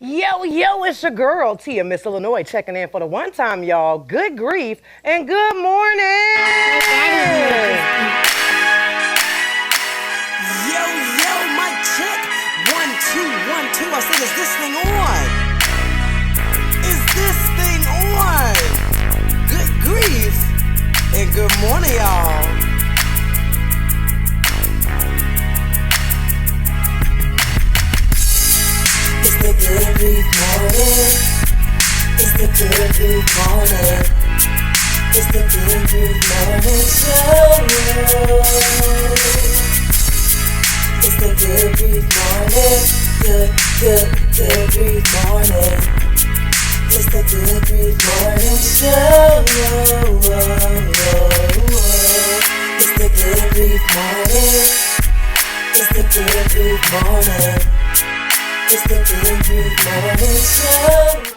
Yo, yo, it's your girl, Tia, Miss Illinois, checking in for the one time, y'all. Good grief and good morning. Yo, mic check. 1, 2, 1, 2. I said, is this thing on? Is this thing on? Good grief and good morning, y'all. It's the good grief morning. It's the good grief morning. It's the good grief morning show. It's the good grief morning. Good grief morning. It's the good grief morning show. It's the good grief morning. It's the good grief morning. It's the good grief morning show.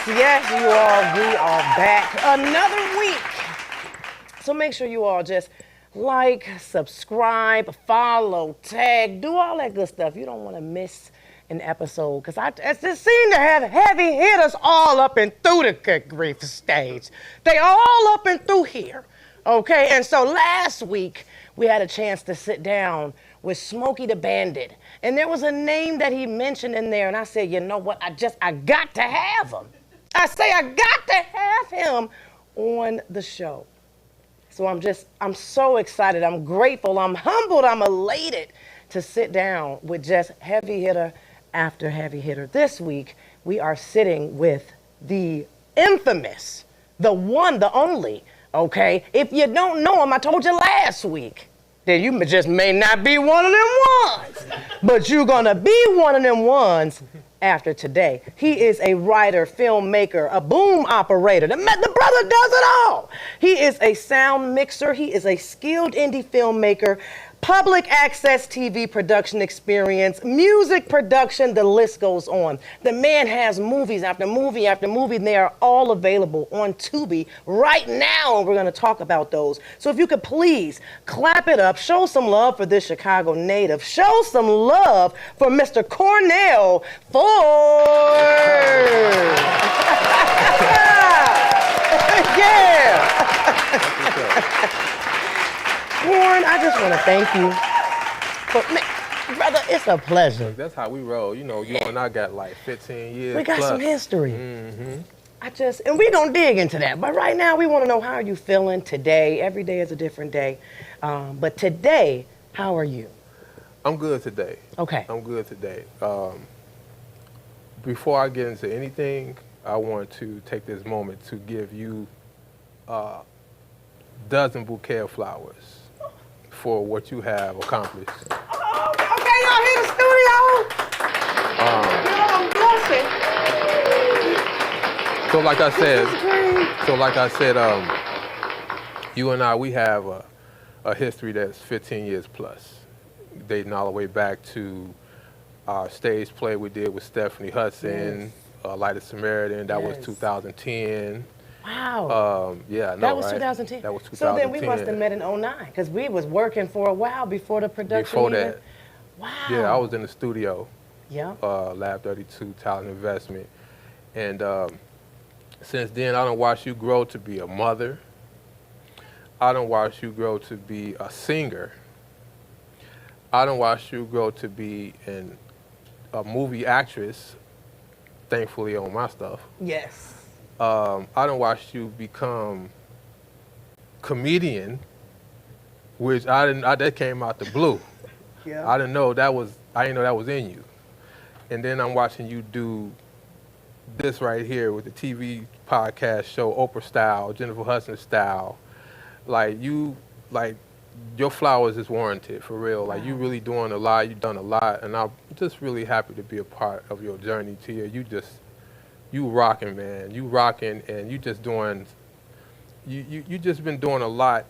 Yes, you all, we are back another week. So make sure you all just like, subscribe, follow, tag, do all that good stuff. You don't want to miss an episode because I just seem to have heavy hitters all up and through the good grief stage. They all up and through here, okay? And so last week, we had a chance to sit down with Smokey the Bandit. And there was a name that he mentioned in there, and I said, you know what, I got to have him. I got to have him on the show. So I'm so excited, I'm grateful, I'm humbled, I'm elated to sit down with just heavy hitter after heavy hitter. This week, we are sitting with the infamous, the one, the only, okay? If you don't know him, I told you last week, that you just may not be one of them ones, but you're gonna be one of them ones after today. He is a writer, filmmaker, a boom operator. The brother does it all. He is a sound mixer. He is a skilled indie filmmaker, public access TV production experience, music production, the list goes on. The man has movies after movie after movie, and they are all available on Tubi right now, and we're gonna talk about those. So if you could please clap it up, show some love for this Chicago native, show some love for Mr. Cornell Ford. Yeah. Corn, I just want to thank you. Brother, it's a pleasure. That's how we roll. You know, you and I got like 15 years. We got plus. some history. Mm-hmm. And we're going to dig into that. But right now, we want to know, how are you feeling today? Every day is a different day. But today, how are you? I'm good today. Okay. I'm good today. Before I get into anything, I want to take this moment to give you a dozen bouquet of flowers for what you have accomplished. Oh, okay, y'all here in the studio. I'm blessed. So like I said, you and I, we have a history that's 15 years plus, dating all the way back to our stage play we did with Stephanie Hudson, Light of Samaritan. That was 2010. Wow. Yeah, no, that was right? 2010. That was 2010. So then we must have met in 09, because we was working for a while before the production. Before even. that. Wow. Yeah, I was in the studio. Yeah. Lab 32, Talent Investment. And since then, I done watched you grow to be a mother. I done watched you grow to be a singer. I done watched you grow to be a movie actress, thankfully on my stuff. Yes. I done watched you become comedian, which that came out the blue. Yeah. I didn't know that was in you. And then I'm watching you do this right here with the TV podcast show, Oprah style, Jennifer Hudson style. Like your flowers is warranted for real. Like you really doing a lot. You've done a lot, and I'm just really happy to be a part of your journey, Tia. You rocking, man. You rocking, and you just doing. You just been doing a lot,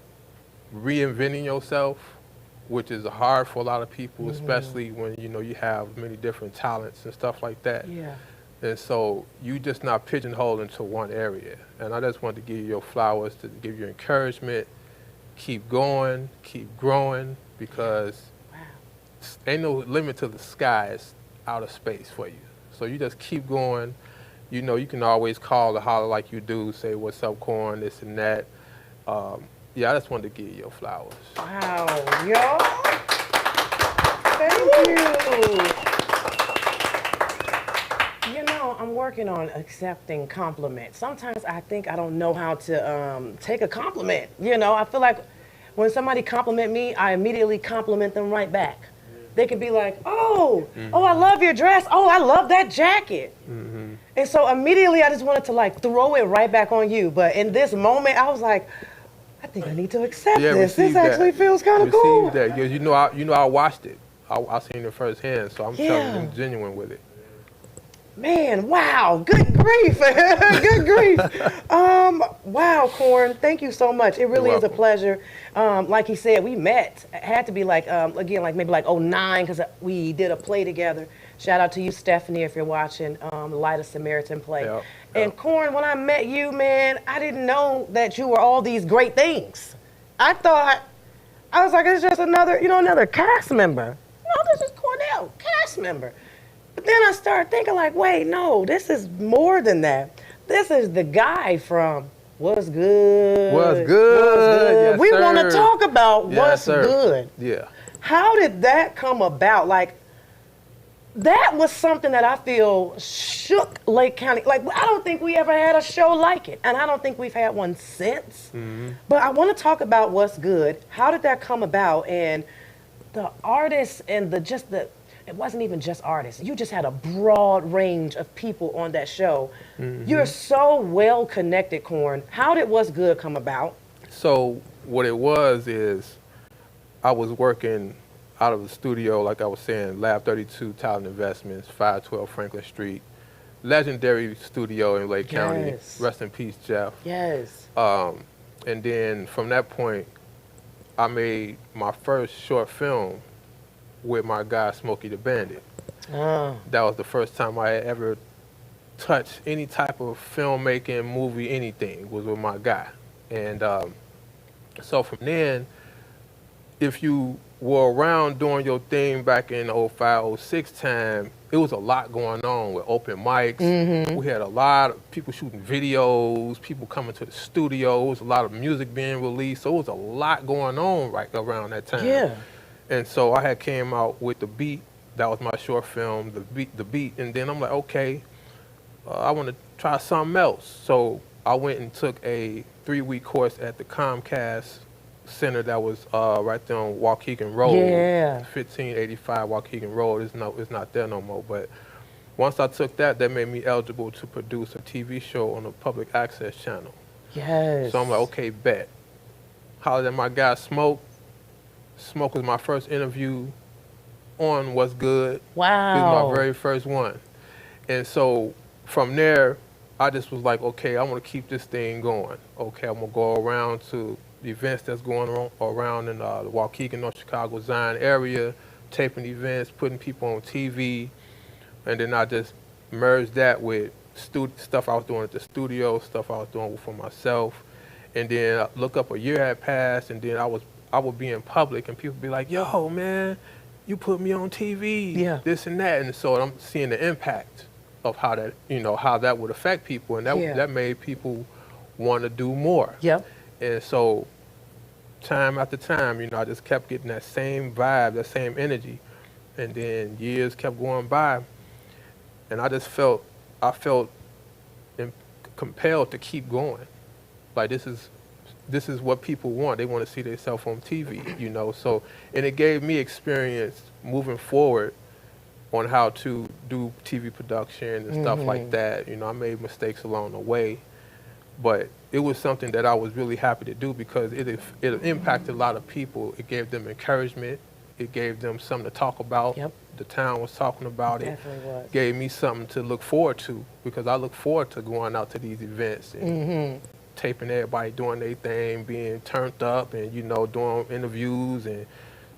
reinventing yourself, which is hard for a lot of people, especially when you have many different talents and stuff like that. Yeah. And so you just not pigeonholed into one area. And I just wanted to give you your flowers, to give you encouragement. Keep going, keep growing, because ain't no limit to the sky. It's outer space for you. So you just keep going. You can always call or holler like you do, say, what's up, Corn, this and that. Yeah, I just wanted to give you your flowers. Wow, y'all. Thank you. I'm working on accepting compliments. Sometimes I think I don't know how to take a compliment. I feel like when somebody compliment me, I immediately compliment them right back. They could be like, oh, I love your dress. Oh, I love that jacket. And so immediately I just wanted to throw it right back on you. But in this moment, I was like, I think I need to accept this. This actually feels kind of cool. Receive that, because I watched it. I seen it firsthand, so I'm telling you, I'm genuine with it. Man, wow, good grief. Good grief. Wow, Corn, thank you so much. It really is a pleasure. Like he said, we met. It had to be maybe '09, because we did a play together. Shout out to you, Stephanie, if you're watching, the Light of Samaritan play. Yep. And Corn, when I met you, man, I didn't know that you were all these great things. I was like, it's just another cast member. No, this is Cornell, cast member. But then I started thinking wait, no, this is more than that. This is the guy from What's Good. What's Good. Yes, we want to talk about What's Good. Yeah. How did that come about? That was something that I feel shook Lake County. I don't think we ever had a show like it. And I don't think we've had one since. But I want to talk about What's Good. How did that come about? And the artists and it wasn't even just artists. You just had a broad range of people on that show. You're so well connected, Corn. How did What's Good come about? So what it was is I was working out of the studio, like I was saying, Lab 32 Talent Investments, 512 Franklin Street. Legendary studio in Lake County. Rest in peace, Jeff. Yes. And then from that point, I made my first short film with my guy Smokey the Bandit. That was the first time I had ever touched any type of filmmaking, movie, anything, was with my guy. And so from then, if you were around doing your thing back in 05, 06 time, it was a lot going on with open mics. We had a lot of people shooting videos, people coming to the studio. It was a lot of music being released. So it was a lot going on right around that time. Yeah. And so I had came out with The Beat. That was my short film, The Beat. And then I'm like, okay, I want to try something else. So I went and took a 3-week course at the Comcast Center that was right there on Waukegan Road. Yeah. 1585 Waukegan Road. It's not there no more. But once I took that made me eligible to produce a TV show on a public access channel. Yes. So I'm like, okay, bet. Hollered at my guy Smoke. Smoke was my first interview on What's Good. Wow. He was my very first one. And so from there, I just was like, okay, I want to keep this thing going. Okay, I'm going to go around to the events that's going on around in the Waukegan, North Chicago, Zion area, taping events, putting people on TV. And then I just merged that with stuff I was doing at the studio, stuff I was doing for myself. And then I look up, a year had passed, and then I would be in public, and people would be like, yo, man, you put me on TV, this and that. And so I'm seeing the impact of how that, how that would affect people. And that made people want to do more. Yep. And so time after time, I just kept getting that same vibe, that same energy. And then years kept going by. And I felt compelled to keep going. Like this is what people want. They want to see themselves on TV, you know. So, and it gave me experience moving forward on how to do TV production and stuff like that. You know, I made mistakes along the way, but it was something that I was really happy to do because it impacted a lot of people. It gave them encouragement. It gave them something to talk about. Yep. The town was talking about it. Definitely was. Gave me something to look forward to because I look forward to going out to these events and taping everybody doing their thing, being turned up and, you know, doing interviews and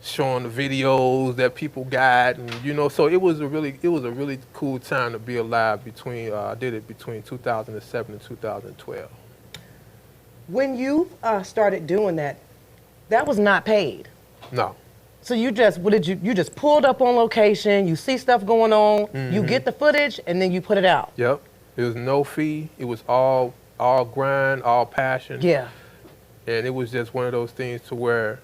showing the videos that people got, and you know, so it was a really cool time to be alive. I did it between 2007 and 2012. When you started doing that, that was not paid. No. So you just, you just pulled up on location, you see stuff going on, you get the footage, and then you put it out. Yep. There was no fee. It was all grind, all passion. Yeah. And it was just one of those things to where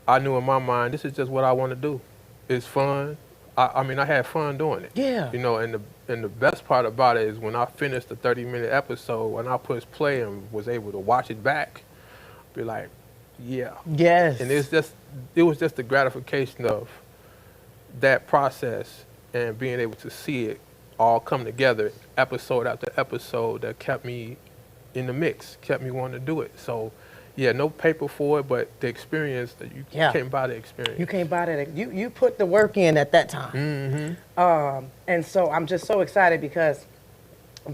I knew in my mind, this is just what I want to do. It's fun. I mean, I had fun doing it. Yeah. You know, and the best part about it is when I finished the 30-minute episode, when I pushed play and was able to watch it back, be like, yeah. Yes. And it was just the gratification of that process and being able to see it all come together, episode after episode, that kept me in the mix, kept me wanting to do it. So, yeah, no paper for it, but the experience, you can't buy the experience. You can't buy that. You put the work in at that time. And so I'm just so excited because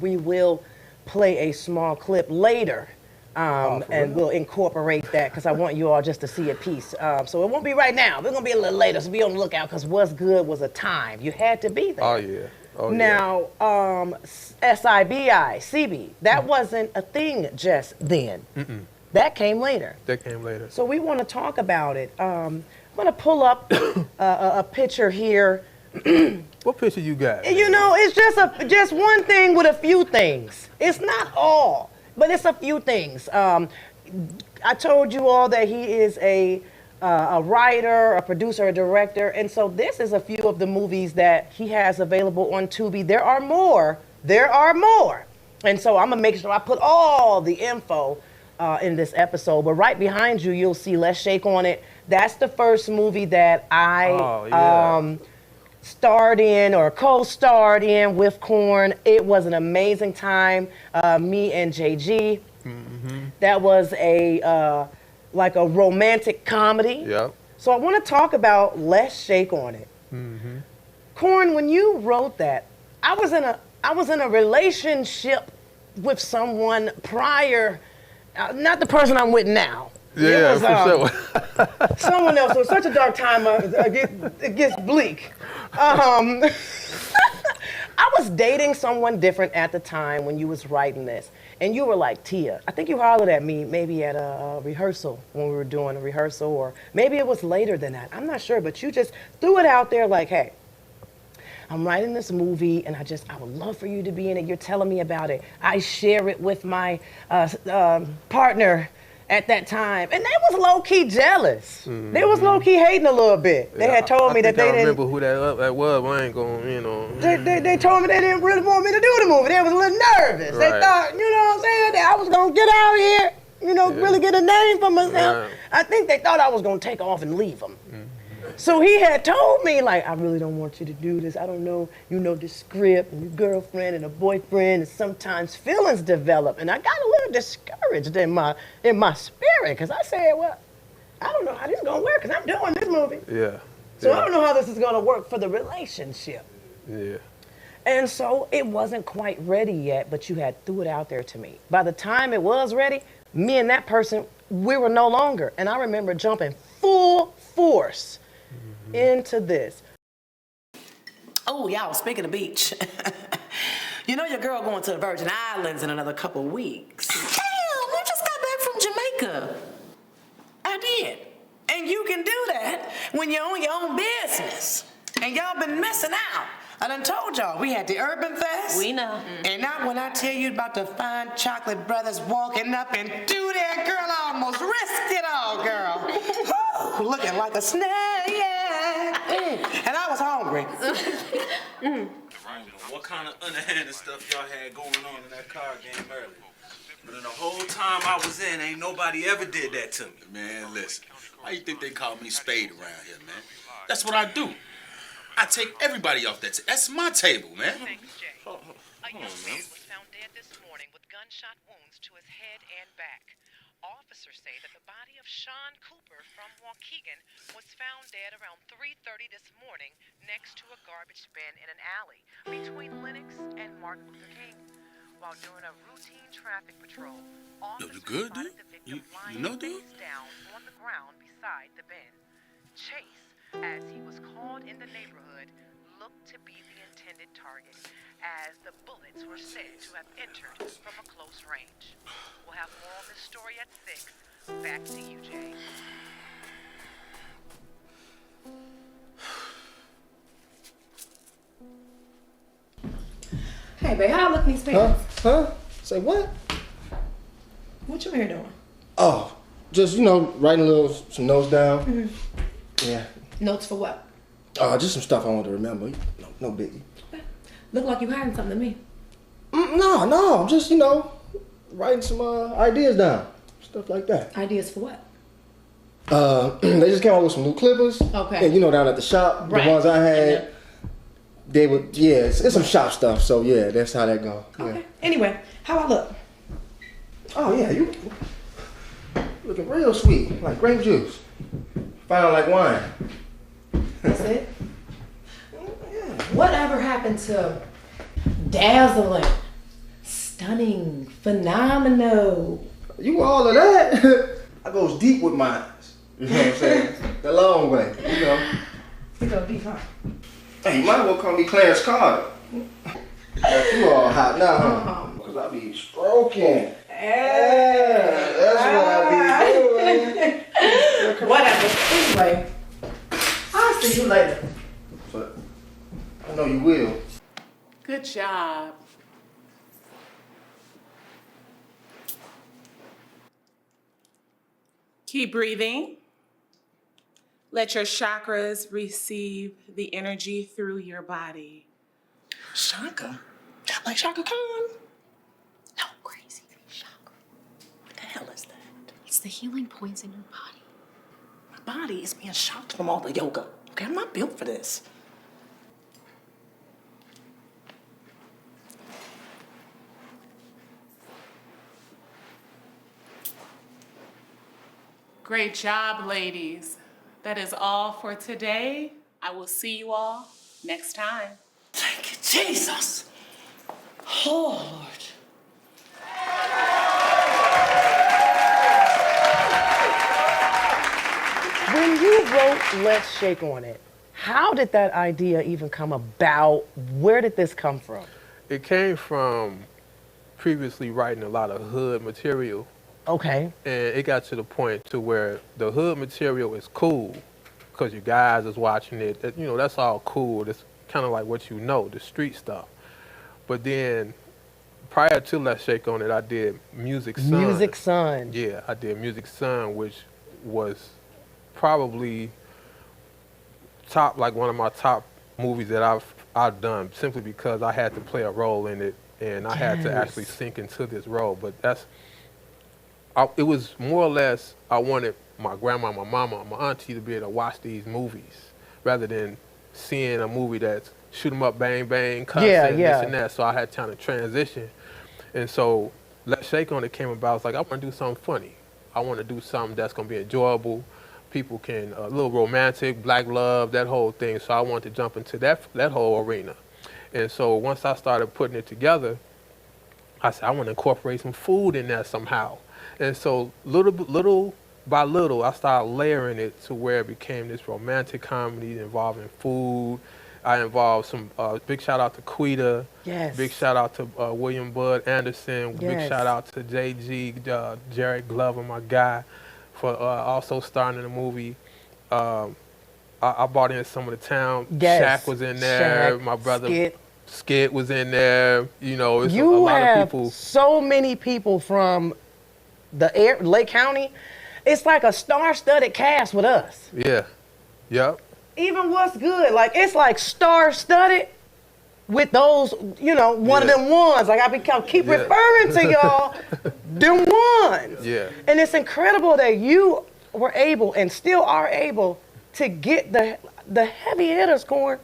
we will play a small clip later. And we'll incorporate that because I want you all just to see a piece. So it won't be right now. We're going to be a little later, so be on the lookout because What's Good was a time. You had to be there. Oh, yeah. Oh, now, SIBI, CB, that wasn't a thing just then. That came later. That came later. So we want to talk about it. I'm going to pull up a picture here. What picture you got? You know, it's just one thing with a few things. It's not all, but it's a few things. I told you all that he is a writer, a producer, a director, and so this is a few of the movies that he has available on Tubi. There are more. And so I'm going to make sure I put all the info in this episode, but right behind you, you'll see Let's Shake on It. That's the first movie that I starred in or co-starred in with Corn. It was an amazing time, me and JG. That was like a romantic comedy. Yep. So I want to talk about Let's Shake on It. Corn, when you wrote that, I was in a relationship with someone prior. Not the person I'm with now. Yeah, for sure. Someone else. It was such a dark time. It gets bleak. I was dating someone different at the time when you was writing this. And you were like, Tia, I think you hollered at me maybe at a rehearsal when we were doing a rehearsal, or maybe it was later than that. I'm not sure, but you just threw it out there like, hey, I'm writing this movie, and I would love for you to be in it. You're telling me about it. I share it with my partner at that time, and they was low-key jealous. They was low-key hating a little bit. They had told me that they didn't. I remember who that was. I ain't gonna, you know. They told me they didn't really want me to do the movie. They was a little nervous. They thought, you know what I'm saying, that I was gonna get out here, you know, really get a name for myself. I think they thought I was gonna take off and leave them. So he had told me, like, I really don't want you to do this. I don't know, you know, the script and your girlfriend and a boyfriend, and sometimes feelings develop. And I got a little discouraged in my spirit because I said, well, I don't know how this is going to work because I'm doing this movie. Yeah. So I don't know how this is going to work for the relationship. Yeah. And so it wasn't quite ready yet, but you had threw it out there to me. By the time it was ready, me and that person, we were no longer. And I remember jumping full force into this. Oh, y'all, speaking of beach, you know your girl going to the Virgin Islands in another couple weeks. Hell, we just got back from Jamaica. I did. And you can do that when you're on your own business. And y'all been missing out. I done told y'all, we had the Urban Fest. We know. And now when I tell you about the fine chocolate brothers walking up and do that, girl, I almost risked it all, girl. Looking like a snack, yeah. And I was hungry. I don't know what kind of underhanded stuff y'all had going on in that card game earlier. But in the whole time I was in, ain't nobody ever did that to me. Man, listen. Why you think they call me Spade around here, man? That's what I do. I take everybody off that table. That's my table, man. Thanks, Jay. A young man was found dead this morning with gunshot wounds to his head and back. Officers say that the body of Sean Cooper from Waukegan was found dead around 3:30 this morning next to a garbage bin in an alley between Lenox and Martin Luther King. While doing a routine traffic patrol, officers you good, spotted dude? the victim lying You know, dude? face down on the ground beside the bin. Chase, as he was called in the neighborhood, looked to be the intended target, as the bullets were said to have entered from a close range. We'll have more on this story at 6. Back to you, Jay. Hey, babe, how I look in these pants? Huh? Say what? What you here doing? Oh, just, writing some notes down. Yeah. Notes for what? Just some stuff I want to remember. No biggie. Look like you hiding something to me. No, I'm just, writing some ideas down. Stuff like that. Ideas for what? They just came out with some new clippers. Okay. And, down at the shop, Right. the ones I had, they would, it's some shop stuff. So, yeah, that's how that go. Yeah. Okay. Anyway, how I look? Oh, yeah, you looking real sweet, like grape juice. Fine like wine. That's it? Whatever happened to dazzling, stunning, phenomenal? You all of that? I goes deep with mine. You know what I'm saying? The long way, You go deep, huh? Hey, you might as well call me Clarence Carter. You all hot now, huh? Because I be stroking. Yeah, that's what I be doing. Whatever. Anyway, I'll see you later. But I know you will. Good job. Keep breathing. Let your chakras receive the energy through your body. Shaka? Like Shaka Khan? No, crazy chakra. What the hell is that? It's the healing points in your body. My body is being shocked from all the yoga. Okay, I'm not built for this. Great job, ladies. That is all for today. I will see you all next time. Thank you, Jesus. Oh, Lord. When you wrote Let's Shake on It, how did that idea even come about? Where did this come from? It came from previously writing a lot of hood material. Okay. And it got to the point to where the hood material is cool because you guys is watching it. That's all cool. It's kind of like what the street stuff. But then prior to Let's Shake on It, I did Music Son. Music Son. Yeah, I did Music Son, which was probably one of my top movies that I've done, simply because I had to play a role in it and I had to actually sink into this role. But it was more or less, I wanted my grandma, my mama, my auntie to be able to watch these movies rather than seeing a movie that's shoot 'em up, bang, bang, cussing, this and that. So I had time to transition. And so Let's Shake on It came about. I was like, I want to do something funny. I want to do something that's going to be enjoyable. People can, a little romantic, black love, that whole thing. So I wanted to jump into that whole arena. And so once I started putting it together, I said, I want to incorporate some food in there somehow. And so little by little, I started layering it to where it became this romantic comedy involving food. I involved some, big shout out to Quita. Yes. Big shout out to William Bud Anderson. Yes. Big shout out to JG, Jared Glover, my guy, for also starring in the movie. I brought in some of the town. Yes. Shaq was in there. Shaq, My brother Skit was in there. It's You a lot have of people. so many people from the Lake County. It's like a star-studded cast with us. Yeah. Yep. Even What's Good, it's like star-studded with those, one of them ones. Like I keep referring to y'all, them ones. Yeah. And it's incredible that you were able and still are able to get the heavy hitters, Corn.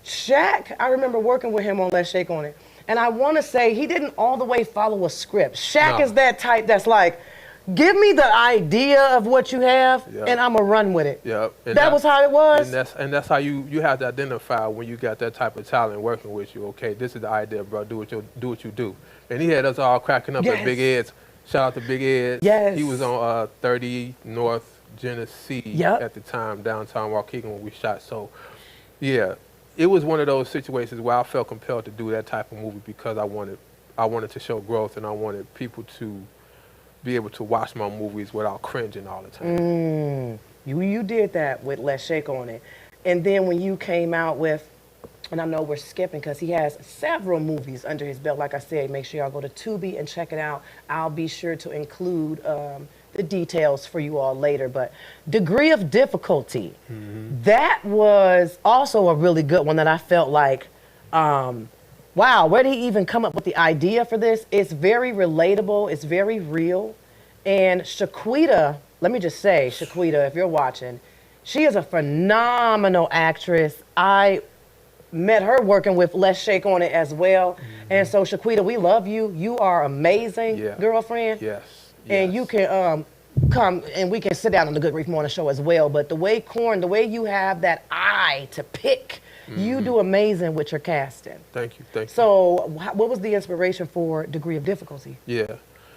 Shaq, I remember working with him on Let's Shake on It. And I want to say he didn't all the way follow a script. Shaq is that type that's like, give me the idea of what you have, and I'm going to run with it. Yep. That was how it was? And that's how you have to identify when you got that type of talent working with you. Okay, this is the idea, bro. Do what you do. And he had us all cracking up at Big Ed's. Shout out to Big Ed. Yes. He was on 30 North Genesee at the time, downtown Waukegan when we shot. So, yeah, it was one of those situations where I felt compelled to do that type of movie because I wanted to show growth and I wanted people to be able to watch my movies without cringing all the time. You did that with Let's Shake on It. And then when you came out with, and I know we're skipping because he has several movies under his belt. Like I said, make sure y'all go to Tubi and check it out. I'll be sure to include the details for you all later. But Degree of Difficulty, that was also a really good one that I felt like, wow, where did he even come up with the idea for this? It's very relatable. It's very real. And Shaquita, let me just say, Shaquita, if you're watching, she is a phenomenal actress. I met her working with Let's Shake on It as well. And so, Shaquita, we love you. You are amazing, girlfriend. Yes. And you can come and we can sit down on the Good Grief Morning Show as well. But the way, Corn, the way you have that eye to pick, you do amazing with your casting. Thank you. So what was the inspiration for Degree of Difficulty? Yeah.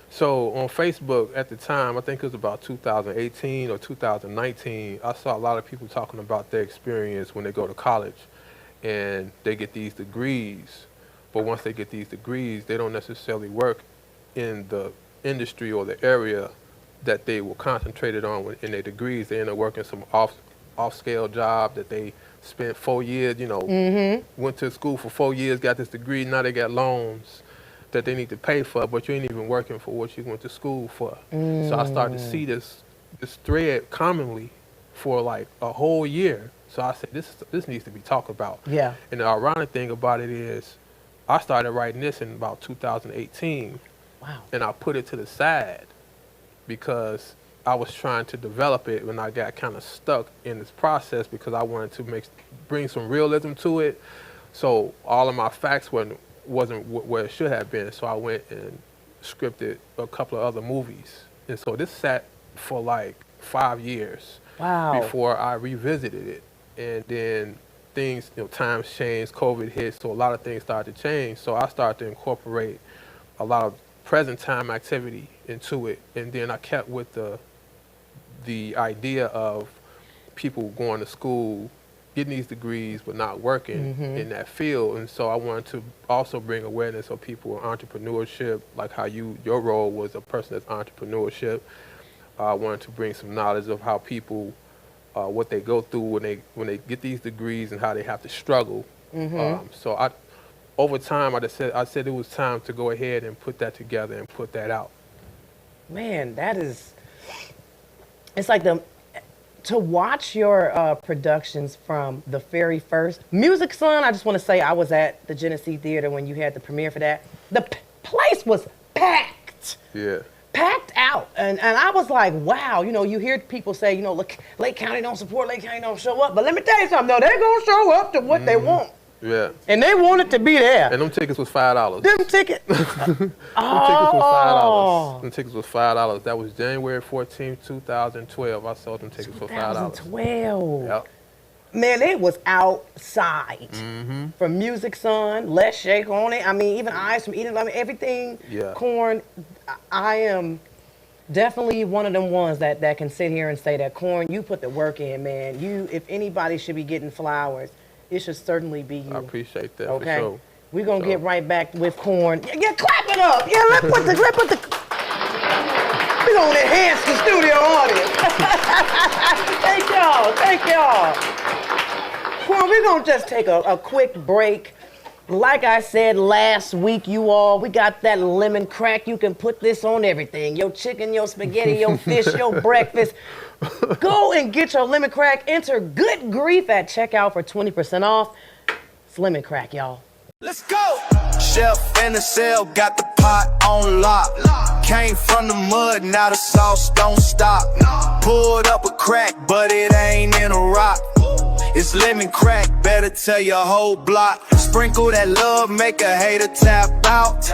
So on Facebook at the time, I think it was about 2018 or 2019, I saw a lot of people talking about their experience when they go to college and they get these degrees. But once they get these degrees, they don't necessarily work in the industry or the area that they were concentrated on in their degrees. They end up working some off-scale job that they spent 4 years, went to school for 4 years, got this degree, now they got loans that they need to pay for, but you ain't even working for what you went to school for. So I started to see this thread commonly for like a whole year. So I said, this needs to be talked about. Yeah. And the ironic thing about it is, I started writing this in about 2018. Wow. And I put it to the side because I was trying to develop it when I got kind of stuck in this process because I wanted to bring some realism to it. So all of my facts wasn't where it should have been. So I went and scripted a couple of other movies. And so this sat for like 5 years before I revisited it. And then things, times changed, COVID hit, so a lot of things started to change. So I started to incorporate a lot of present time activity into it. And then I kept with the idea of people going to school, getting these degrees, but not working in that field. And so I wanted to also bring awareness of people in entrepreneurship, like how your role was a person that's entrepreneurship. I wanted to bring some knowledge of how people, what they go through when they get these degrees and how they have to struggle. So over time, I said it was time to go ahead and put that together and put that out. Man, it's like to watch your productions from the very first. Music Son, I just want to say I was at the Genesee Theater when you had the premiere for that. The place was packed. Yeah. Packed out. And I was like, wow, you hear people say, look, Lake County don't support, Lake County don't show up. But let me tell you something, though, they're going to show up to what they want. Yeah. And they want it to be there. And them tickets was $5. Them tickets. Them tickets was $5. That was January 14th, 2012. I sold them tickets for $5. 2012. Yep. Man, it was outside. From Music Son, Let's Shake on It. I mean, even Eyes from Eden. I mean, everything. Yeah. Corn, I am definitely one of them ones that can sit here and say that, Corn, you put the work in, man. If anybody should be getting flowers, it should certainly be you. I appreciate that. Okay. For sure. We're gonna get right back with Corn. Yeah, clap it up. Yeah, let's put the we're gonna enhance the studio audience. Thank y'all. Corn, we're gonna just take a quick break. Like I said last week, you all, we got that lemon crack. You can put this on everything. Your chicken, your spaghetti, your fish, your breakfast. Go and get your lemon crack. Enter Good Grief at checkout for 20% off. It's lemon crack, y'all. Let's go! Chef in the cell, got the pot on lock. Came from the mud, now the sauce don't stop. Pulled up a crack, but it ain't in a rock. It's lemon crack, better tell your whole block. Sprinkle that love, make a hater tap out.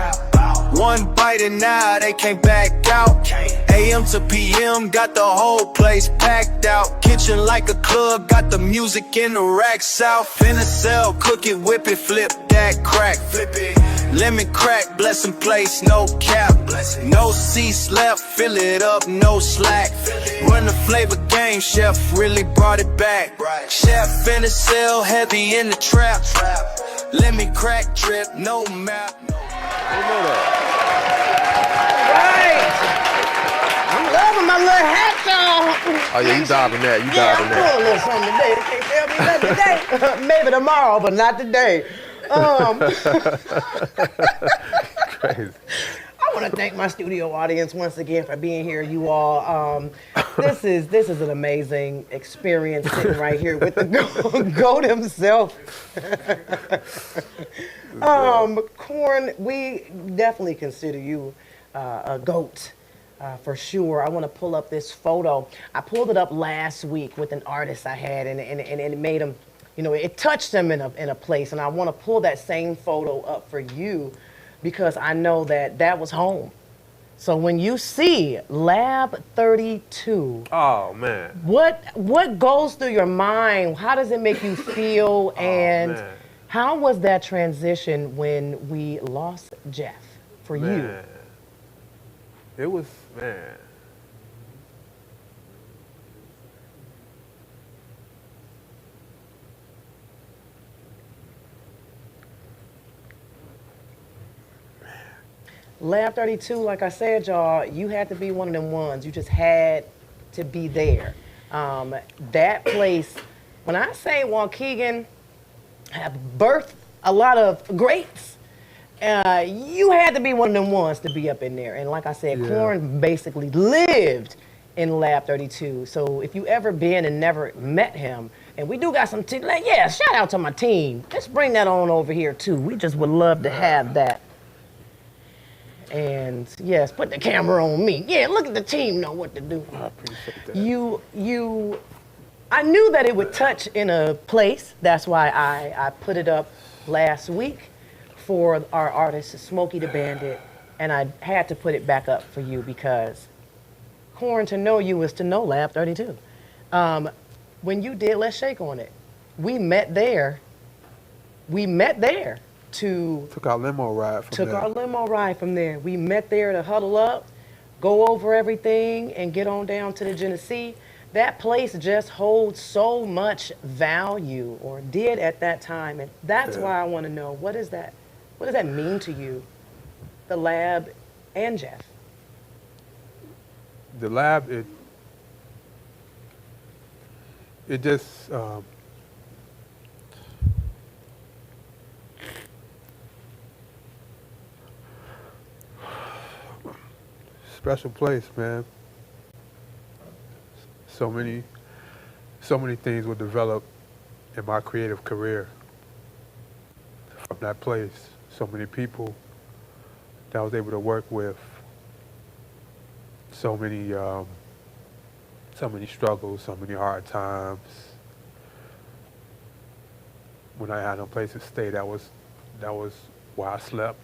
One bite and now they can't back out. AM to PM, got the whole place packed out. Kitchen like a club, got the music in the rack south. In the cell, cook it, whip it, flip that crack. Flip it. Lemon crack, blessing place, no cap. No seats left, fill it up, no slack. Run the flavor game, chef really brought it back. Chef in the cell, heavy in the trap. Lemon crack drip, no map. Right. I'm loving my little hat on. Oh yeah, you diving that. You diving I'm doing a little something today. They can't tell me nothing today. Maybe tomorrow, but not today. Crazy. I want to thank my studio audience once again for being here. You all, this is an amazing experience sitting right here with the goat himself. Corn, we definitely consider you a goat for sure. I want to pull up this photo. I pulled it up last week with an artist I had, and it made him, you know, it touched him in a place, and I want to pull that same photo up for you because I know that was home. So when you see Lab 32, oh man, what goes through your mind? How does it make you feel? And how was that transition when we lost Jeff for you? It was, man. Lab 32, like I said, y'all, you had to be one of them ones. You just had to be there. That place, when I say Waukegan have birthed a lot of greats, you had to be one of them ones to be up in there. And like I said, Corn basically lived in Lab 32. So if you ever been and never met him, and we do got some team, like, yeah, shout out to my team. Let's bring that on over here too. We just would love to have that. And yes, put the camera on me. Yeah, look at the team know what to do. I appreciate that. I knew that it would touch in a place. That's why I put it up last week for our artist, Smokey the Bandit. And I had to put it back up for you because Corn, to know you is to know Lab 32. When you did Let's Shake on It, we met there. Took our limo ride from there. We met there to huddle up, go over everything, and get on down to the Genesee. That place just holds so much value, or did at that time, and that's why I want to know, what does that mean to you, the Lab and Jeff? The Lab, it just, special place, man. So many things were developed in my creative career from that place. So many people that I was able to work with. So many struggles, so many hard times. When I had no place to stay, that was where I slept.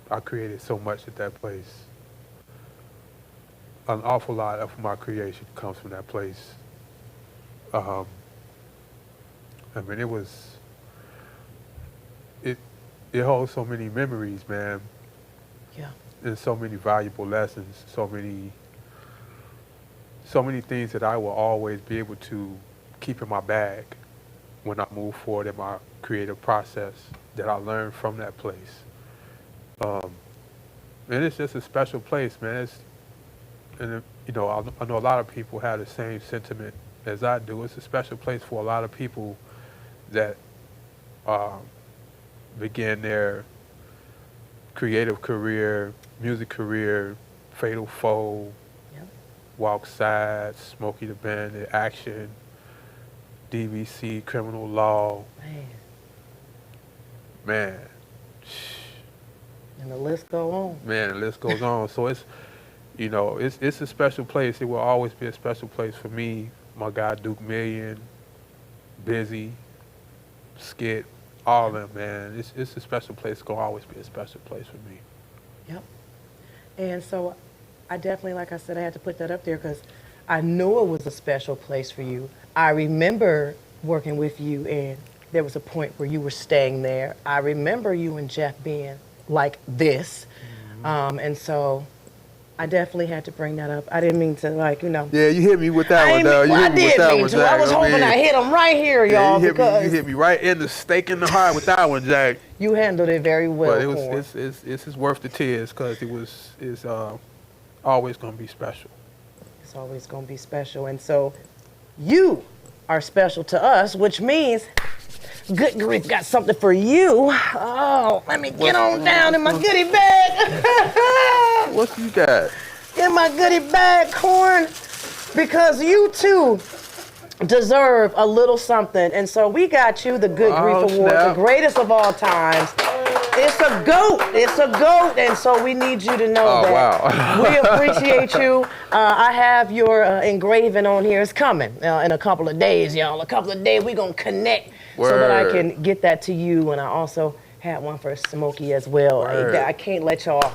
I created so much at that place. An awful lot of my creation comes from that place. I mean, it holds so many memories, man. Yeah. And so many valuable lessons, so many things that I will always be able to keep in my bag when I move forward in my creative process that I learned from that place. And it's just a special place, man. I know a lot of people have the same sentiment as I do. It's a special place for a lot of people that began their creative career, music career, Fatal Foe, Walk Side, Smokey the Bandit, Action, DVC, Criminal Law. man, And the list go on. man, the list goes on. So it's, you know, it's a special place. It will always be a special place for me. My guy Duke Million, Busy, Skit, all of them, man. It's a special place. It's gonna always be a special place for me. Yep. And so I definitely, like I said, I had to put that up there because I knew it was a special place for you. I remember working with you, and there was a point where you were staying there. I remember you and Jeff being like this. And so I definitely had to bring that up. I didn't mean to, like, you know. Yeah, you hit me with that one, though. I did mean to. I was hoping I hit him right here, y'all, because you hit me right in the stake in the heart with that one, Jack. you handled it very well. But it Corn. was it's worth the tears because it's always gonna be special. It's always going to be special. And so you are special to us, which means Good Grief got something for you. Oh, let me get on down in my goodie bag. What you got? In my goodie bag, Corn, because you too deserve a little something. And so we got you the Good Grief Award, snap. the greatest of all times. It's a GOAT. It's a GOAT. And so we need you to know that. Wow. We appreciate you. I have your engraving on here. It's coming in a couple of days, y'all. A couple of days, we're going to connect so that I can get that to you. And I also had one for Smokey as well. I can't let y'all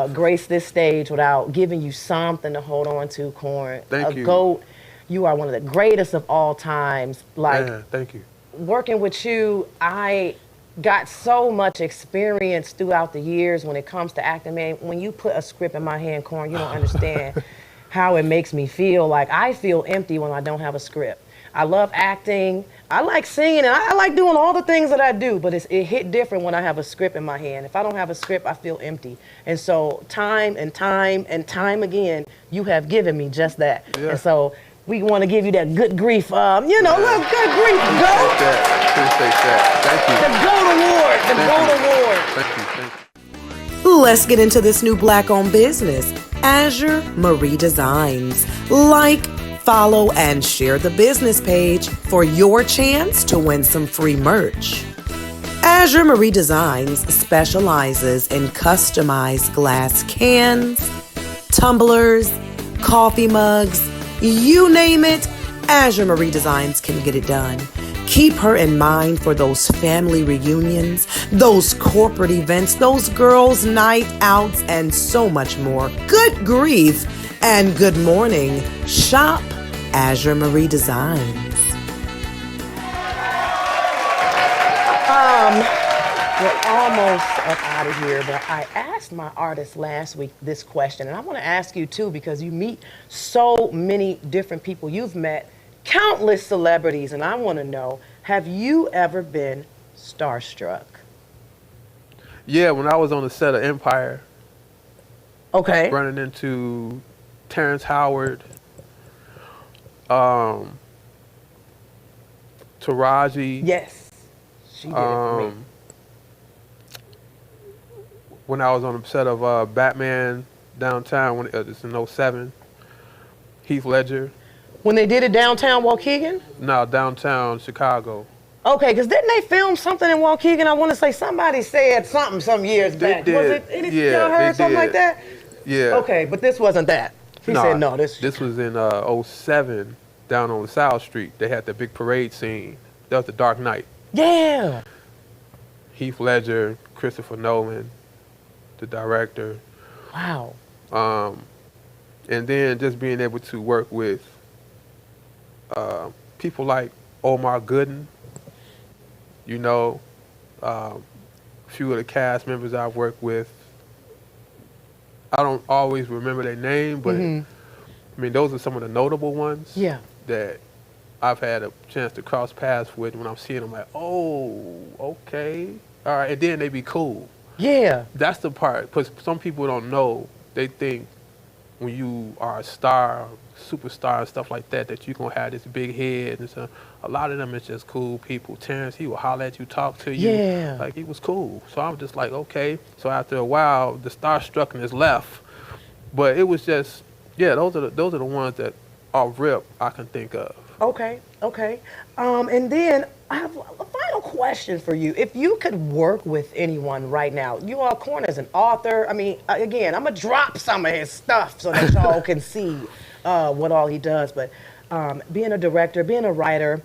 grace this stage without giving you something to hold on to, Corn. Thank you. A GOAT. You are one of the greatest of all times. Like, Man, thank you. working with you, I got so much experience throughout the years when it comes to acting, man. When you put a script in my hand, Corn, you don't understand how it makes me feel. Like, I feel empty when I don't have a script. I love acting. I like singing, and I like doing all the things that I do, but it hit different when I have a script in my hand. If I don't have a script, I feel empty. And so time and time and time again, you have given me just that. Yeah. And so we want to give you that Good Grief, look, Good Grief, GOAT. Appreciate that. The GOAT Award, the GOAT Award. Thank you. Let's get into this new Black-owned business, Azure Marie Designs. Like, follow, and share the business page for your chance to win some free merch. Azure Marie Designs specializes in customized glass cans, tumblers, coffee mugs, you name it, Azure Marie Designs can get it done. Keep her in mind for those family reunions, those corporate events, those girls' night outs, and so much more. Good grief and good morning. Shop Azure Marie Designs. We're almost up out of here, but I asked my artist last week this question, and I want to ask you too, because you meet so many different people. You've met countless celebrities, and I want to know, have you ever been starstruck? Yeah, when I was on the set of Empire, Okay. running into Terrence Howard, Taraji. Yes. She did it for me. When I was on the set of Batman Downtown, when it's in 07, Heath Ledger. When they did it downtown Waukegan? No, downtown Chicago. Okay, because didn't they film something in Waukegan? I want to say somebody said something some years back. They Was did. it? Yeah, y'all heard they something did. like that? Yeah. Okay, but this wasn't that. He said no. This was in 07, down on South Street. They had the big parade scene. That was the Dark Knight. Yeah. Heath Ledger, Christopher Nolan, the director. Wow. And then just being able to work with people like Omar Gooden, you know, a few of the cast members I've worked with. I don't always remember their name, but I mean, those are some of the notable ones Yeah. that I've had a chance to cross paths with. When I'm seeing them, like, oh, okay, all right, and then they be cool. Yeah. That's the part, because some people don't know. They think when you are a star, superstar, and stuff like that, that you're going to have this big head. And so a lot of them is just cool people. Terrence, he will holler at you, talk to you. Yeah. Like, he was cool. So I'm just like, okay. So after a while, the starstruckness left. But it was just, yeah, those are the ones that are rip I can think of. Okay. Okay. And then I have a final question for you. If you could work with anyone right now, you all, Corn is an author. I mean, again, I'm gonna drop some of his stuff so that y'all can see what all he does. But being a director, being a writer,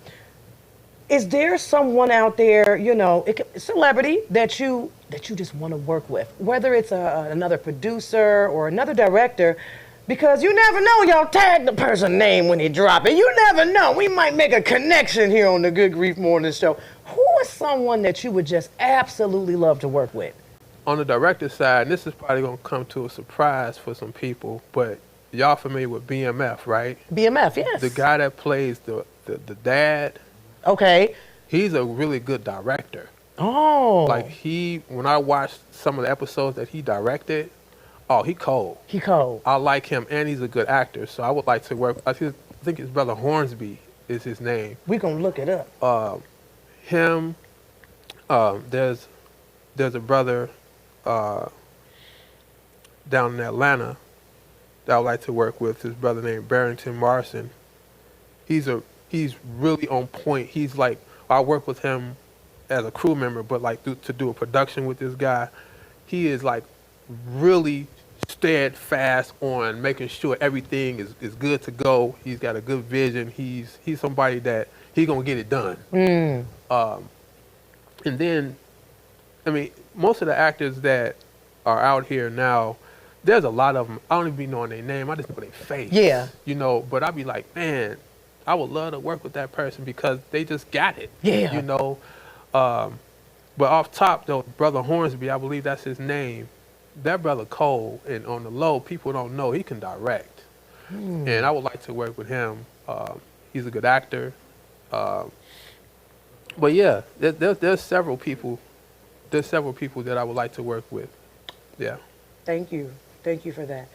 is there someone out there, you know, celebrity that you just want to work with, whether it's another producer or another director? Because you never know, y'all tag the person's name when they drop it. You never know. We might make a connection here on the Good Grief Morning Show. Who is someone that you would just absolutely love to work with? On the director side, and this is probably going to come to a surprise for some people, but y'all familiar with BMF, right? BMF, yes. The guy that plays the dad. Okay. He's a really good director. Oh. Like when I watched some of the episodes that he directed, oh, he cold. He cold. I like him, and he's a good actor. So I would like to work. I think his brother Hornsby is his name. We gonna look it up. Him. There's a brother down in Atlanta that I would like to work with. His brother named Barrington Marson. He's really on point. He's like, I work with him as a crew member, but like to do a production with this guy, he is like really steadfast on making sure everything is good to go. He's got a good vision. He's somebody that he's gonna get it done. And then, I mean, most of the actors that are out here now, there's a lot of them. I don't even be knowing their name. I just know their face. Yeah. You know, but I be like, man, I would love to work with that person because they just got it. Yeah. You know, but off top though, brother Hornsby, I believe that's his name. That brother Cole, and on the low, people don't know he can direct, and I would like to work with him. He's a good actor. But yeah, there's several people. There's several people that I would like to work with. Yeah. Thank you for that.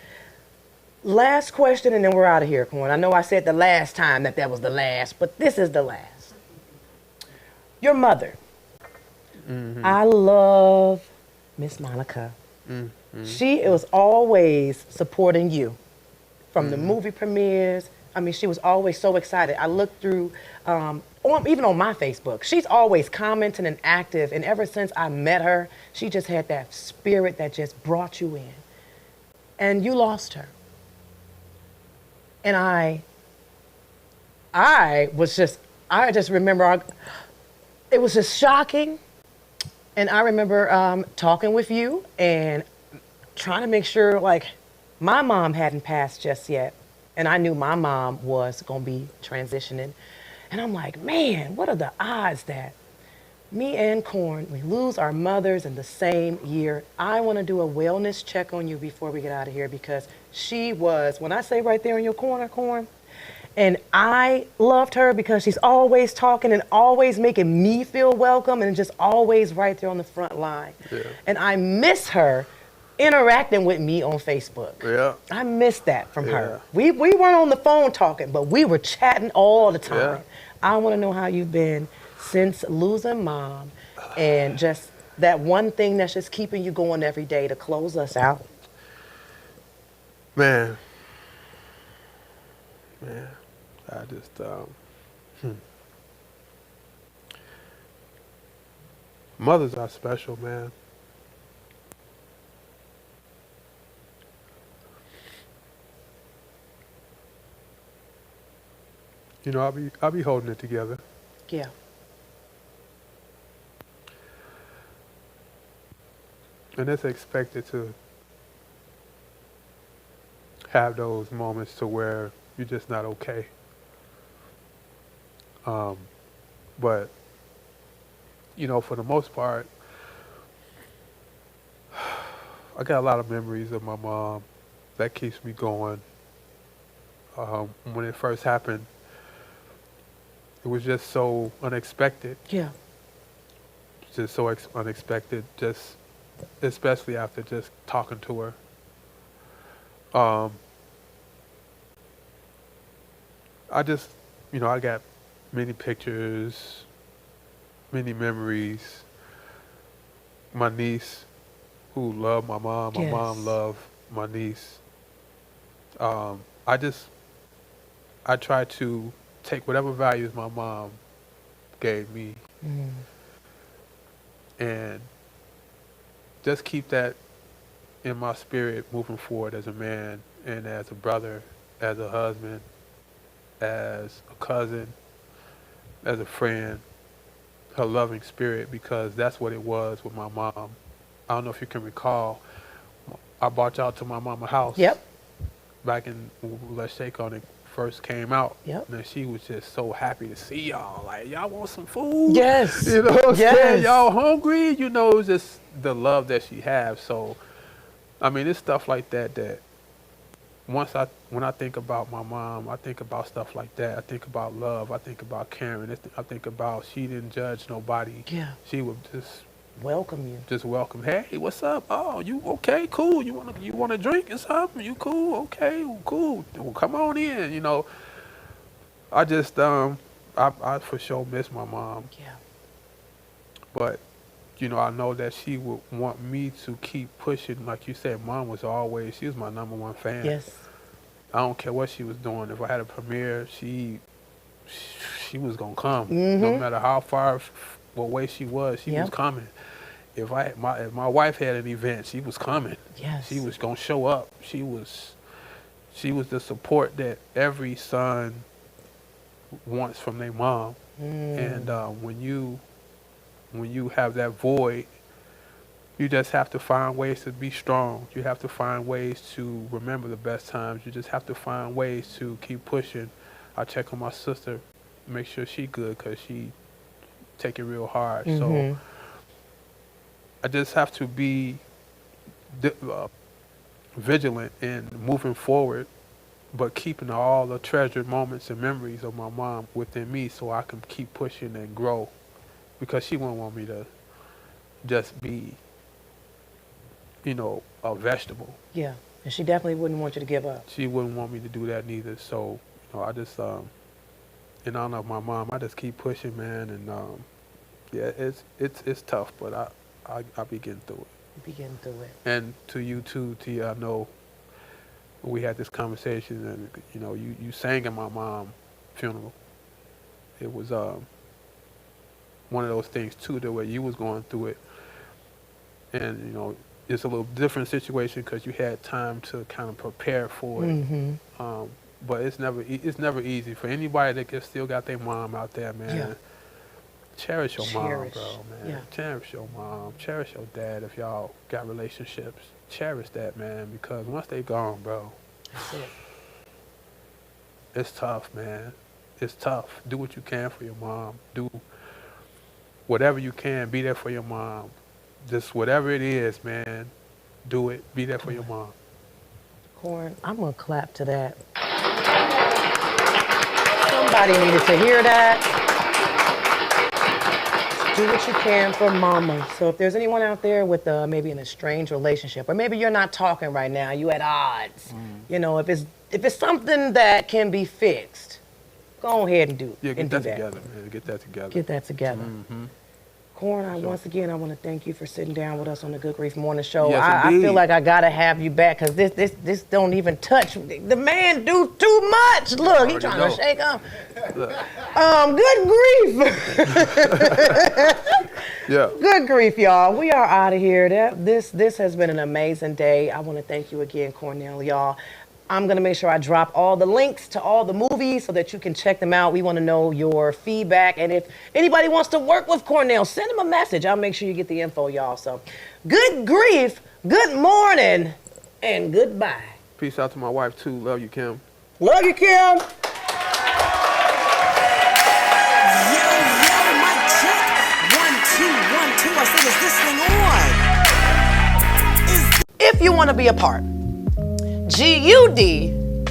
Last question, and then we're out of here, Corn. I know I said the last time that was the last, but this is the last. Your mother. Mm-hmm. I love Miss Monica. Mm-hmm. She was always supporting you from the movie premieres. I mean, she was always so excited. I looked through, even on my Facebook, she's always commenting and active. And ever since I met her, she just had that spirit that just brought you in. And you lost her. And I just remember, it was just shocking. And I remember talking with you and trying to make sure, like, my mom hadn't passed just yet. And I knew my mom was going to be transitioning. And I'm like, man, what are the odds that me and Corn, we lose our mothers in the same year? I want to do a wellness check on you before we get out of here, because she was, when I say right there in your corner, Corn, and I loved her because she's always talking and always making me feel welcome and just always right there on the front line. Yeah. And I miss her interacting with me on Facebook. Yeah. I miss that from her. We weren't on the phone talking, but we were chatting all the time. Yeah. I want to know how you've been since losing Mom, and just that one thing that's just keeping you going every day to close us out. Man, I just, mothers are special, man. You know, I'll be holding it together. Yeah. And it's expected to have those moments to where you're just not okay. But, you know, for the most part, I got a lot of memories of my mom that keeps me going. When it first happened, it was just so unexpected. Yeah. Just so unexpected, just especially after just talking to her. I just, you know, I got many pictures, many memories. My niece, who loved my mom, my mom loved my niece. I try to take whatever values my mom gave me. And just keep that in my spirit moving forward as a man and as a brother, as a husband, as a cousin, as a friend, her loving spirit, because that's what it was with my mom. I don't know if you can recall, I brought y'all to my mama's house. Yep. Back in when Let's Shake On It first came out. Yep. And she was just so happy to see y'all. Like, y'all want some food? Yes. You know what I'm Yes. saying? Y'all hungry? You know, it was just the love that she has. So, I mean, it's stuff like that that when I think about my mom, I think about stuff like that. I think about love. I think about caring. I think about she didn't judge nobody. Yeah. She would just welcome you. Just welcome. Hey, what's up? Oh, you okay? Cool. You wanna drink or something? You cool? Okay, cool. Well, come on in. You know, I just I for sure miss my mom. Yeah. But you know, I know that she would want me to keep pushing. Like you said, mom was she was my #1 fan. Yes. I don't care what she was doing. If I had a premiere, she was gonna come. Mm-hmm. No matter how far away she was coming. If my wife had an event, she was coming. Yes. She was gonna show up. She was the support that every son wants from their mom. And when you have that void, you just have to find ways to be strong. You have to find ways to remember the best times. You just have to find ways to keep pushing. I check on my sister, make sure she good, because she take it real hard. So I just have to be vigilant in moving forward, but keeping all the treasured moments and memories of my mom within me so I can keep pushing and grow, because she wouldn't want me to just be, you know, a vegetable. Yeah, and she definitely wouldn't want you to give up. She wouldn't want me to do that neither. So, you know, I just, in honor of my mom, I just keep pushing, man. And yeah, it's tough, but I be getting through it. You be getting through it. And to you too, Tia, I know we had this conversation, and you know, you sang at my mom's funeral. It was one of those things too, that where you was going through it, and you know, it's a little different situation because you had time to kind of prepare for it. But it's never easy for anybody that still got their mom out there, man. Yeah. Cherish your mom, Cherish. bro, man. Yeah. Cherish your mom. Cherish your dad if y'all got relationships. Cherish that, man, because once they gone, bro, That's it. it's tough, man. It's tough. Do what you can for your mom. Do whatever you can. Be there for your mom. Just whatever it is, man, do it. Be there for your mom. Corn, I'm going to clap to that. Somebody needed to hear that. Do what you can for mama. So if there's anyone out there with maybe an estranged relationship, or maybe you're not talking right now, you at odds. You know, if it's something that can be fixed, go ahead and do it. Yeah, get that together, man. Get that together. Get that together. Corn, once again, I want to thank you for sitting down with us on the Good Grief Morning Show. Yes, I indeed. feel like I gotta have you back, because this don't even touch. The man do too much. Look, he trying to shake up. Good grief. Yeah. Good grief, y'all. We are out of here. This has been an amazing day. I want to thank you again, Cornell, y'all. I'm going to make sure I drop all the links to all the movies so that you can check them out. We want to know your feedback. And if anybody wants to work with Cornell, send him a message. I'll make sure you get the info, y'all. So, good grief, good morning, and goodbye. Peace out to my wife, too. Love you, Kim. Love you, Kim. Mic check. 1, 2, 1, 2. I said, is this thing on? If you want to be a part, GUDgrief.com.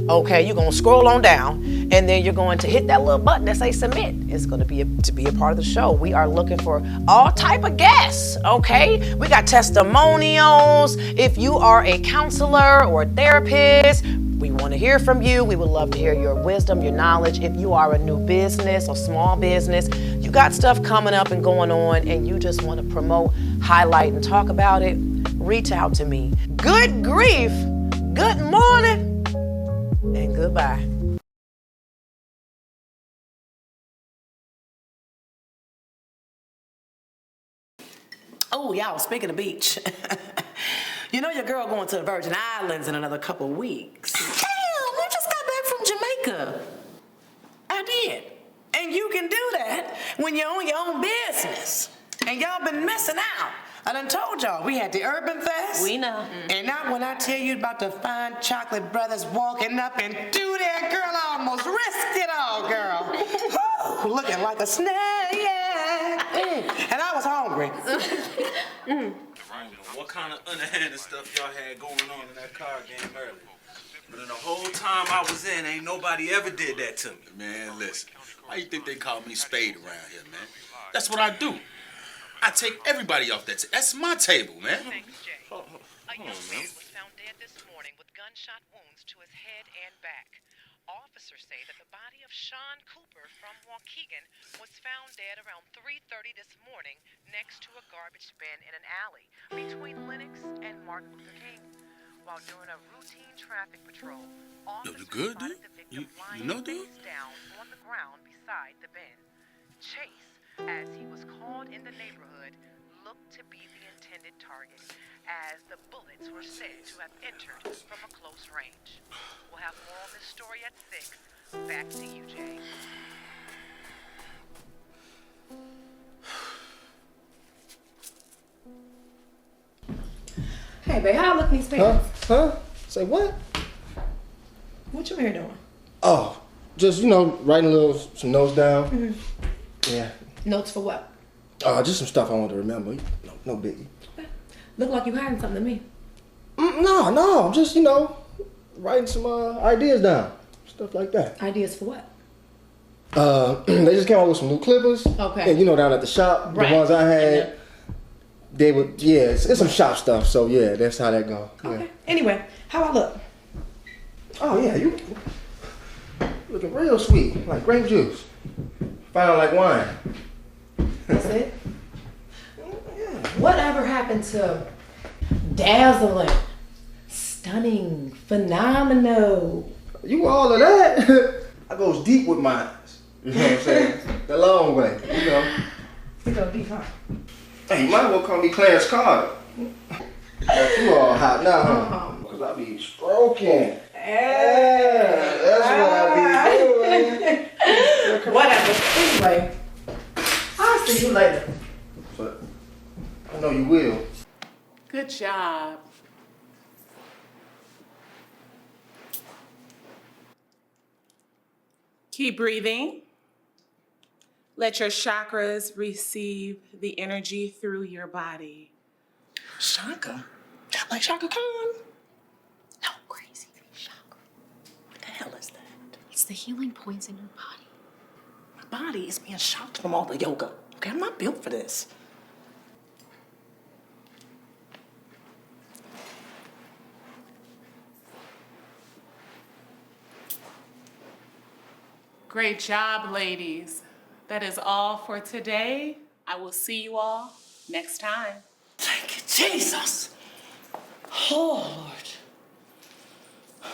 Okay, you're going to scroll on down, and then you're going to hit that little button that says submit. It's going to be a part of the show. We are looking for all type of guests, okay? We got testimonials. If you are a counselor or a therapist, we want to hear from you. We would love to hear your wisdom, your knowledge. If you are a new business or small business, you got stuff coming up and going on, and you just want to promote, highlight, and talk about it, reach out to me. Good grief, good morning, and goodbye. Oh, y'all, speaking of beach. You know your girl going to the Virgin Islands in another couple weeks. Hell, we just got back from Jamaica. I did. And you can do that when you're on your own business. And y'all been missing out. I done told y'all, we had the Urban Fest. We know. And now when I tell you about the fine chocolate brothers walking up and do that, girl, I almost risked it all, girl. Woo, looking like a snack, yeah. And I was hungry. What kind of underhanded stuff y'all had going on in that card game earlier? But in the whole time I was in, ain't nobody ever did that to me. Man, listen. Why you think they call me Spade around here, man? That's what I do. I take everybody off that. That's my table, man. Thanks, Jay. A young man was found dead this morning with gunshot wounds to his head and back. Officers say that the body of Sean Cooper from Waukegan was found dead around 3:30 this morning next to a garbage bin in an alley between Lenox and Martin Luther King. While doing a routine traffic patrol, officers you good, spotted dude? the victim lying You know, dude? face down on the ground beside the bin. Chase, as he was called in the neighborhood, looked to be the intended target, as the bullets were said to have entered from a close range. We'll have more on this story at 6. Back to you, Jay. Hey, babe, how I look in these pants? Huh? Say what? What you here doing? Oh, just, writing some notes down. Yeah. Notes for what? Just some stuff I want to remember. No biggie. Look like you hiding something to me. No, I'm just, writing some ideas down. Stuff like that. Ideas for what? They just came out with some new clippers. Okay. And, down at the shop, Right. the ones I had, they would, it's some shop stuff. So, yeah, that's how that go. Yeah. Okay. Anyway, how I look? Oh, yeah, you looking real sweet, like grape juice. Fine like wine. That's it? Whatever happened to dazzling, stunning, phenomenal? You all of that? I goes deep with mine. You know what I'm saying? The long way, You go deep, huh? Hey, you might as well call me Clarence Carter. You all hot now, huh? Because I be stroking. Yeah, that's what I be doing. Whatever. Anyway, I'll see you later. But I know you will. Good job. Keep breathing. Let your chakras receive the energy through your body. Shaka? Like Shaka Khan? No, crazy chakra. What the hell is that? It's the healing points in your body. My body is being shocked from all the yoga. Okay, I'm not built for this. Great job, ladies. That is all for today. I will see you all next time. Thank you, Jesus. Oh, Lord.